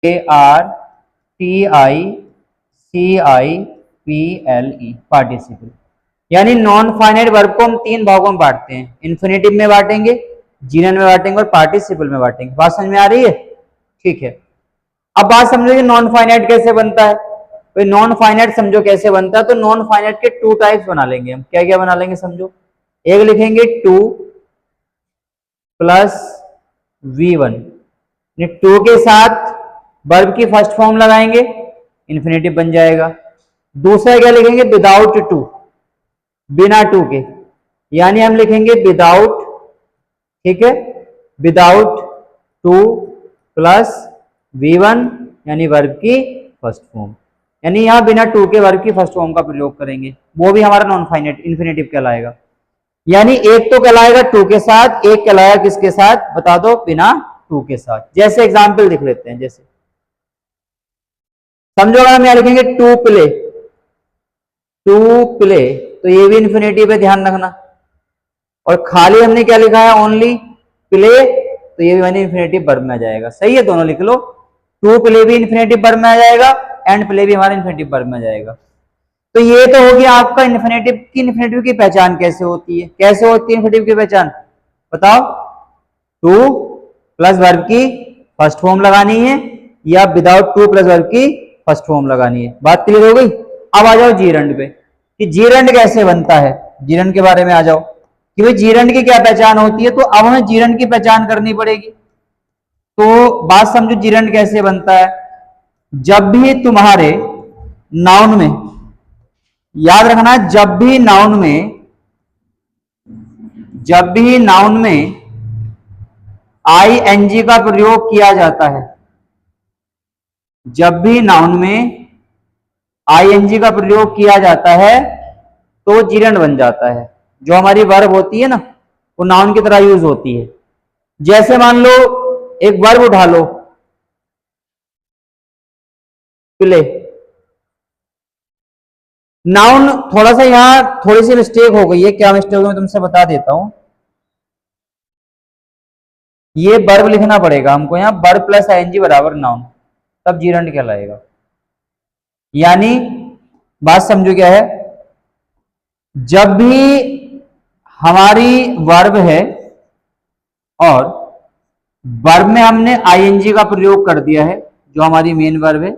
PARTICIPLE participle. यानी non finite verb को हम तीन भागों में बांटते हैं, इन्फिनेटिव में बांटेंगे, जीरंड में बांटेंगे और पार्टिसिपल में बांटेंगे। बात समझ में आ रही है? ठीक है। अब बात समझो नॉन फाइनाइट कैसे बनता है। तो नॉन फाइनाइट समझो कैसे बनता है। तो नॉन फाइनाइट के टू टाइप्स बना लेंगे हम। क्या क्या बना लेंगे समझो। एक लिखेंगे 2 प्लस V1, 2 के साथ वर्ब की फर्स्ट फॉर्म लगाएंगे, इन्फिनेटिव बन जाएगा। दूसरा क्या लिखेंगे, विदाउट 2, बिना 2 के, यानी हम लिखेंगे विदाउट, ठीक है, विदाउट 2 प्लस V1 यानी वर्ब की फर्स्ट फॉर्म, यानी यहां बिना 2 के वर्ब की फर्स्ट फॉर्म का प्रयोग करेंगे, वो भी हमारा नॉन फाइनाइट इन्फिनेटिव कहलाएगा। यानी एक तो कहलाएगा 2 के साथ, एक कहलाएगा किसके साथ बता दो, बिना 2 के साथ। जैसे एग्जांपल लिख लेते हैं, जैसे समझो हम यहां लिखेंगे टू प्ले, तो ये भी इन्फिनेटिव है, ध्यान रखना। और खाली हमने क्या लिखा है, ओनली प्ले, तो ये भी मैंने इन्फिनेटिव वर्ब में आ जाएगा। सही है, दोनों लिख लो। टू प्ले भी इन्फिनेटिव वर्ब में आ जाएगा, एंड प्ले भी हमारा इन्फिनेटिव वर्ब में आ जाएगा। तो ये तो हो गया आपका इन्फिनेटिव की पहचान कैसे होती है। कैसे होती है इन्फिनेटिव की पहचान बताओ। 2 प्लस वर्ब की फर्स्ट फॉर्म लगानी है, या विदाउट 2 प्लस वर्ब की फर्स्ट फॉर्म लगानी है। बात क्लियर हो गई। अब आ जाओ जीरंड पे, कि जीरंड कैसे बनता है। जीरंड के बारे में आ जाओ कि भाई जीरंड की क्या पहचान होती है। तो अब हमें जीरंड की पहचान करनी पड़ेगी। तो बात समझो जीरंड कैसे बनता है। जब भी तुम्हारे नाउन में, याद रखना, जब भी नाउन में ING का प्रयोग किया जाता है, जब भी नाउन में ING का प्रयोग किया जाता है तो जीरंड बन जाता है। जो हमारी वर्ब होती है ना, वो नाउन की तरह यूज होती है। जैसे मान लो एक वर्ब उठा लो, प्ले, नाउन, थोड़ा सा यहां थोड़ी सी मिस्टेक हो गई है। क्या मिस्टेक हो गई मैं तुमसे बता देता हूं। ये वर्ब लिखना पड़ेगा हमको यहां, वर्ब प्लस ING बराबर नाउन, तब जीरंड कहलाएगा। यानी बात समझो क्या है, जब भी हमारी वर्ब है और वर्ब में हमने ING का प्रयोग कर दिया है, जो हमारी मेन वर्ब है,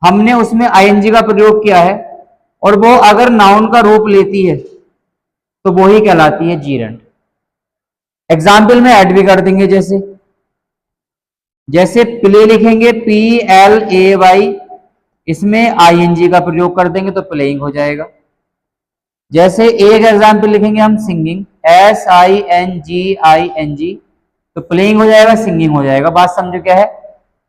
हमने उसमें ING का प्रयोग किया है, और वो अगर नाउन का रूप लेती है तो वो ही कहलाती है जीरंड। एग्जाम्पल में ऐड भी कर देंगे, जैसे प्ले लिखेंगे PLAY, इसमें ING का प्रयोग कर देंगे तो प्लेइंग हो जाएगा। जैसे एक एग्जाम्पल लिखेंगे हम सिंगिंग, SINGING, तो प्लेइंग हो जाएगा, सिंगिंग हो जाएगा। बात समझो क्या है।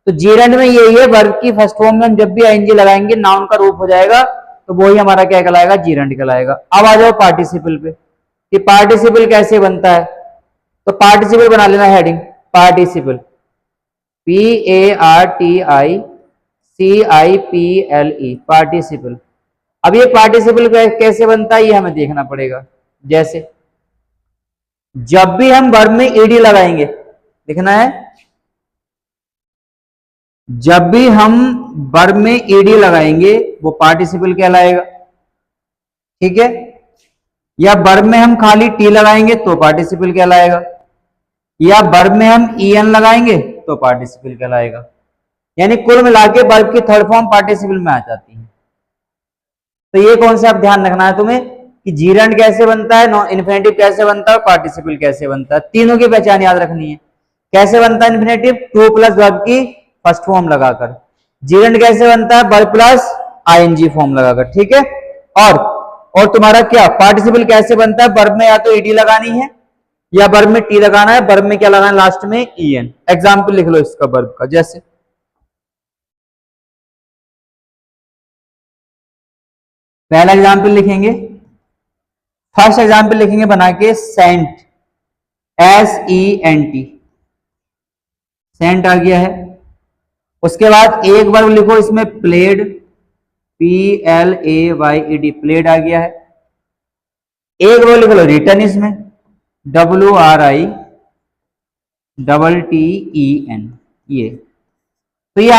तो जीरंड में यही है, वर्ब की फर्स्ट फॉर्म में हम जब भी ING लगाएंगे नाउन का रूप हो जाएगा, तो वही हमारा क्या कहलाएगा, जीरंड कहलाएगा। अब आ जाओ पार्टिसिपल पे, कि पार्टिसिपल कैसे बनता है। तो पार्टिसिपल बना लेना हेडिंग, पार्टिसिपल PARTICIPLE, पार्टिसिपल। अब ये पार्टिसिपल कैसे बनता है ये हमें देखना पड़ेगा। जैसे जब भी हम वर्ब में ईडी लगाएंगे, लिखना है, जब भी हम वर्ब में ईडी लगाएंगे वो पार्टिसिपल कहलाएगा, ठीक है। या वर्ब में हम खाली टी लगाएंगे तो पार्टिसिपल कहलाएगा, या वर्ब में हम EN लगाएंगे तो पार्टिसिपल कहलाएगा। यानी कुल मिला के वर्ब की थर्ड फॉर्म पार्टिसिपल में आ जाती है। तो ये कॉन्सेप्ट ध्यान रखना है तुम्हें, कि जीरंड कैसे बनता है, नॉन इन्फिनेटिव कैसे बनता है, पार्टिसिपल कैसे बनता है। तीनों की पहचान याद रखनी है। कैसे बनता है इन्फिनेटिव, 2 प्लस वर्ब की फर्स्ट फॉर्म लगाकर। जीरंड कैसे बनता है, वर्ब प्लस ING फॉर्म लगाकर, ठीक है। और तुम्हारा क्या पार्टिसिपल कैसे बनता है, वर्ब में या तो ED लगानी है या वर्ब में टी लगाना है, वर्ब में क्या लगाना है लास्ट में EN। एग्जाम्पल लिख लो इसका वर्ब का, जैसे पहला एग्जाम्पल लिखेंगे, फर्स्ट एग्जाम्पल लिखेंगे बना के सेंट, SENT, सेंट आ गया है। उसके बाद एक वर्ब लिखो इसमें प्लेड, PLAYED, प्लेड आ गया है। एक वर्ब लिख लो रिटर्न, इसमें WRITTEN, ये तो ये